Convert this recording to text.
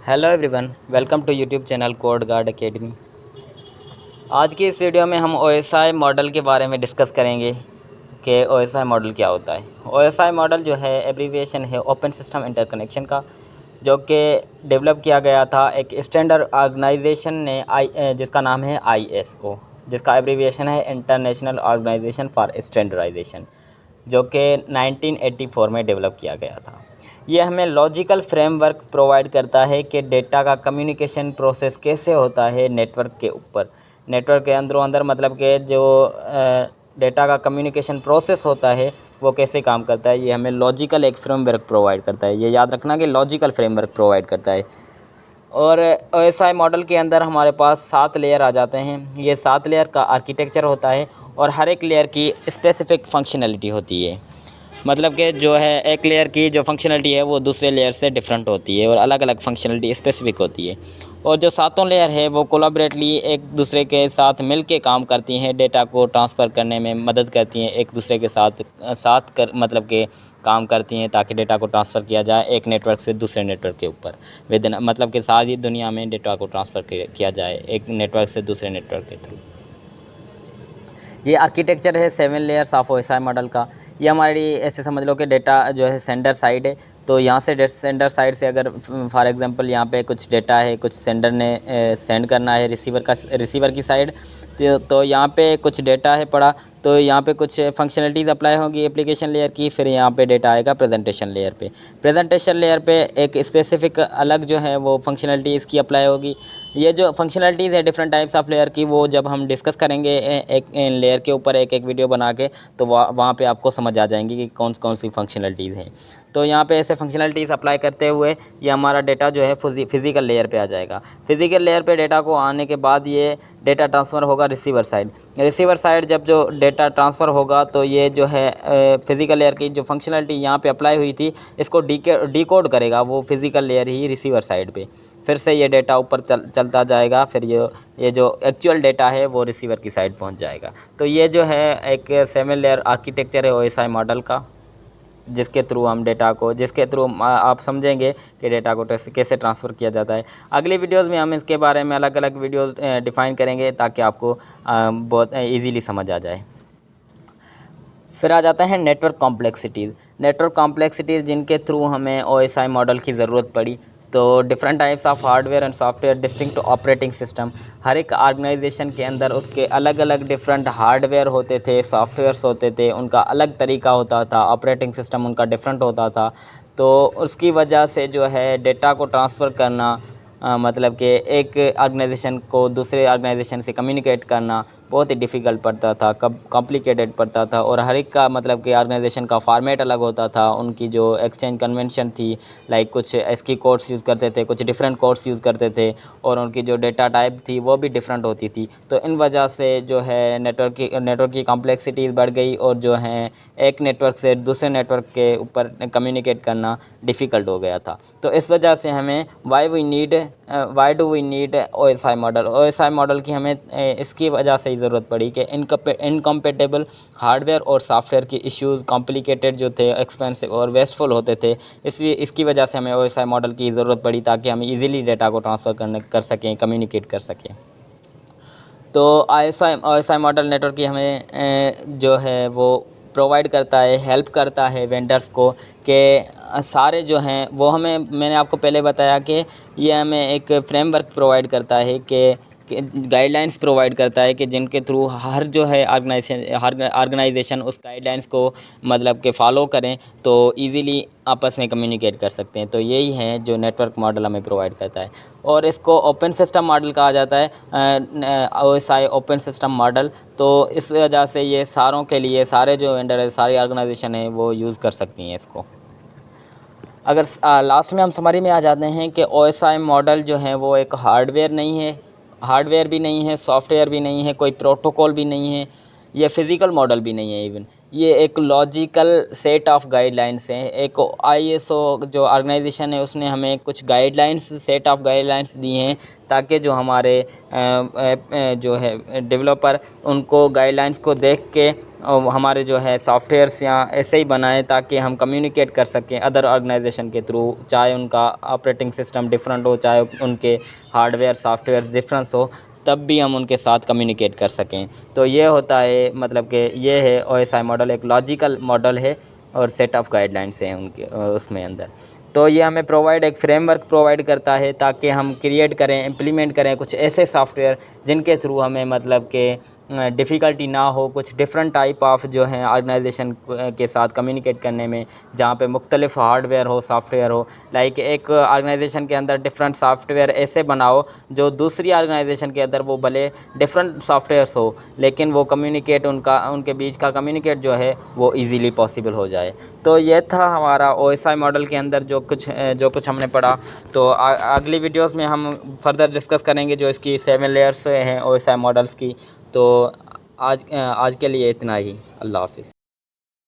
Hello everyone, welcome to YouTube channel Code Guard Academy. आज की इस वीडियो में हम ओएसआई मॉडल के बारे में डिस्कस करेंगे कि ओएसआई मॉडल क्या होता है। ओएसआई मॉडल जो है एब्रीविएशन है ओपन सिस्टम इंटरकनेक्शन का, जो कि डेवलप किया गया था एक स्टैंडर्ड ऑर्गेनाइजेशन ने जिसका नाम है आईएसओ, जिसका एब्रीविएशन है इंटरनेशनल ऑर्गेनाइजेशन फॉर स्टैंडर्डाइजेशन, जो कि 1984 में डेवलप किया गया था। ये हमें लॉजिकल फ्रेमवर्क प्रोवाइड करता है कि डेटा का कम्युनिकेशन प्रोसेस कैसे होता है नेटवर्क के ऊपर, नेटवर्क के अंदरों अंदर, मतलब कि जो डेटा का कम्युनिकेशन प्रोसेस होता है वो कैसे काम करता है। ये हमें लॉजिकल एक फ्रेमवर्क प्रोवाइड करता है। ये याद रखना कि लॉजिकल फ्रेमवर्क प्रोवाइड करता है। और ओएसआई मॉडल के अंदर हमारे पास 7 लेयर आ जाते हैं। ये 7 लेयर का आर्किटेक्चर होता है और हर एक लेयर की स्पेसिफिक फंक्शनैलिटी होती है। मतलब कि जो है एक लेयर की जो फंक्शनलिटी है वो दूसरे लेयर से डिफरेंट होती है और अलग अलग फंक्शनलिटी स्पेसिफिक होती है। और जो सातों लेयर है वो कोलाबरेटली एक दूसरे के साथ मिल के काम करती हैं, डेटा को ट्रांसफ़र करने में मदद करती हैं, एक दूसरे के साथ साथ कर मतलब के काम करती हैं ताकि डेटा को ट्रांसफ़र किया जाए एक नेटवर्क से दूसरे नेटवर्क के ऊपर विदिन, मतलब कि सारी दुनिया में डेटा को ट्रांसफ़र किया जाए एक नेटवर्क से दूसरे नेटवर्क के थ्रू। ये आर्किटेक्चर है 7 लेयर्स ऑफ ओएसआई मॉडल का। ये हमारी ऐसे समझ लो कि डेटा जो है सेंडर साइड है, तो यहाँ से सेंडर साइड से अगर फॉर एग्जांपल यहाँ पे कुछ डेटा है, कुछ सेंडर ने सेंड करना है रिसीवर की साइड, तो यहाँ पे कुछ डेटा है पड़ा, तो यहाँ पे कुछ फंक्शनलिटीज़ अप्लाई होंगी एप्लीकेशन लेयर की। फिर यहाँ पे डेटा आएगा प्रेजेंटेशन लेयर पे। प्रेजेंटेशन लेयर पे एक स्पेसिफिक अलग जो है वो फंक्शनलिटी इसकी अप्लाई होगी। ये जो फंक्शनलिटीज़ है डिफरेंट टाइप्स ऑफ लेयर की, वो जब हम डिस्कस करेंगे एक लेयर के ऊपर एक वीडियो बना के, तो वहाँ पे आपको समझ आ जाएंगी कि कौन कौन सी फंक्शनलिटीज़ हैं। तो यहाँ पे ऐसे फंक्शनलिटीज़ अप्लाई करते हुए ये हमारा डेटा जो है फिज़िकल लेयर पे आ जाएगा। फिज़िकल लेयर पे डेटा को आने के बाद ये डेटा ट्रांसफ़र होगा रिसीवर साइड। रिसीवर साइड जब जो डेटा ट्रांसफ़र होगा तो ये जो है फिज़िकल लेयर की जो फंक्शनलिटी यहाँ पे अप्लाई हुई थी इसको डिकोड करेगा वो फिज़िकल लेयर ही रिसीवर साइड पे। फिर से ये डेटा ऊपर चलता जाएगा, फिर ये जो एक्चुअल डेटा है वो रिसीवर की साइड पहुंच जाएगा। तो ये जो है एक 7 लेयर आर्किटेक्चर है ओएसआई मॉडल का, जिसके थ्रू हम डेटा को, जिसके थ्रू आप समझेंगे कि डेटा को कैसे ट्रांसफ़र किया जाता है। अगली वीडियोस में हम इसके बारे में अलग अलग वीडियोस डिफ़ाइन करेंगे ताकि आपको बहुत ईजीली समझ आ जाए। फिर आ जाता है नेटवर्क कॉम्प्लेक्सिटीज़। नेटवर्क कॉम्प्लेक्सिटीज़ जिनके थ्रू हमें ओएसआई मॉडल की ज़रूरत पड़ी। तो different types of hardware and software distinct operating system. हर एक ऑर्गेनाइजेशन के अंदर उसके अलग अलग डिफरेंट हार्डवेयर होते थे, सॉफ्टवेयर्स होते थे, उनका अलग तरीका होता था, ऑपरेटिंग सिस्टम उनका डिफरेंट होता था। तो उसकी वजह से जो है डेटा को ट्रांसफ़र करना, मतलब कि एक ऑर्गेनाइजेशन को दूसरे ऑर्गेनाइजेशन से कम्युनिकेट करना बहुत ही डिफ़िकल्ट पड़ता था, कॉम्प्लिकेटेड पड़ता था। और हर एक का मतलब कि ऑर्गेनाइजेशन का फॉर्मेट अलग होता था, उनकी जो एक्सचेंज कन्वेंशन थी, लाइक कुछ एस्की कोड्स यूज़ करते थे, कुछ डिफरेंट कोड्स यूज़ करते थे, और उनकी जो डेटा टाइप थी वो भी डिफरेंट होती थी। तो इन वजह से जो है नेटवर्क की कॉम्प्लेक्सिटीज़ बढ़ गई और जो है एक नेटवर्क से दूसरे नेटवर्क के ऊपर कम्युनिकेट करना डिफ़िकल्ट हो गया था। तो इस वजह से हमें why do we need OSI model. OSI model की हमें इसकी वजह से ही ज़रूरत पड़ी कि इनकम्पेटेबल हार्डवेयर और सॉफ्टवेयर की इश्यूज़ कॉम्प्लिकेटेड जो थे, एक्सपेंसिव और वेस्टफुल होते थे। इसकी वजह से हमें ओएसआई मॉडल की ज़रूरत पड़ी ताकि हम इजीली डेटा को ट्रांसफ़र कर सकें, कम्युनिकेट कर सकें। तो ओएसआई मॉडल नेटवर्क की हमें जो है वो प्रोवाइड करता है, हेल्प करता है वेंडर्स को कि सारे जो हैं वो हमें, मैंने आपको पहले बताया कि ये हमें एक फ्रेमवर्क प्रोवाइड करता है कि गाइडलाइंस प्रोवाइड करता है कि जिनके थ्रू हर जो है ऑर्गेनाइजेशन उस गाइडलाइंस को मतलब कि फ़ॉलो करें तो इजीली आपस में कम्युनिकेट कर सकते हैं। तो यही है जो नेटवर्क मॉडल हमें प्रोवाइड करता है, और इसको ओपन सिस्टम मॉडल कहा जाता है, ओएसआई ओपन सिस्टम मॉडल। तो इस वजह से ये सारों के लिए, सारे जो वेंडर है, सारी ऑर्गेनाइजेशन है वो यूज़ कर सकती हैं इसको। अगर लास्ट में हम समरी में आ जाते हैं कि ओएसआई मॉडल जो है वो एक हार्डवेयर भी नहीं है, सॉफ्टवेयर भी नहीं है, कोई प्रोटोकॉल भी नहीं है, ये फिज़िकल मॉडल भी नहीं है इवन। ये एक लॉजिकल सेट ऑफ गाइडलाइंस हैं। एक आईएसओ जो ऑर्गेनाइजेशन है उसने हमें कुछ सेट ऑफ गाइडलाइंस दी हैं ताकि जो हमारे जो है डेवलपर उनको गाइडलाइंस को देख के हमारे जो है सॉफ्टवेयर्स या ऐसे ही बनाएं ताकि हम कम्युनिकेट कर सकें अदर ऑर्गेनाइजेशन के थ्रू, चाहे उनका ऑपरेटिंग सिस्टम डिफरेंट हो, चाहे उनके हार्डवेयर सॉफ्टवेयर डिफरेंस हो, तब भी हम उनके साथ कम्युनिकेट कर सकें। तो ये होता है, मतलब कि ये है OSI मॉडल, एक लॉजिकल मॉडल है और सेट ऑफ गाइडलाइंस हैं उनके उसमें अंदर। तो ये हमें एक फ्रेमवर्क प्रोवाइड करता है ताकि हम क्रिएट करें, इम्प्लीमेंट करें कुछ ऐसे सॉफ्टवेयर जिनके थ्रू हमें मतलब कि डिफ़िकल्टी ना हो, कुछ डिफरेंट टाइप ऑफ जो हैं ऑर्गेनाइजेशन के साथ कम्युनिकेट करने में, जहाँ पे मुख्तलिफ हार्डवेयर हो, सॉफ्टवेयर हो। लाइक एक ऑर्गेनाइजेशन के अंदर डिफरेंट सॉफ्टवेयर ऐसे बनाओ जो दूसरी ऑर्गेनाइजेशन के अंदर वो भले डिफरेंट सॉफ्टवेयर्स हो, लेकिन वो कम्युनिकेट उनके बीच का कम्युनिकेट जो है वो ईज़िली पॉसिबल हो जाए। तो ये था हमारा OSI मॉडल के अंदर जो कुछ हमने पढ़ा। तो अगली वीडियोस में हम फर्दर डिस्कस करेंगे जो इसकी 7 लेयर्स हैं OSI मॉडल्स की। तो आज के लिए इतना ही। अल्लाह हाफ़िज़।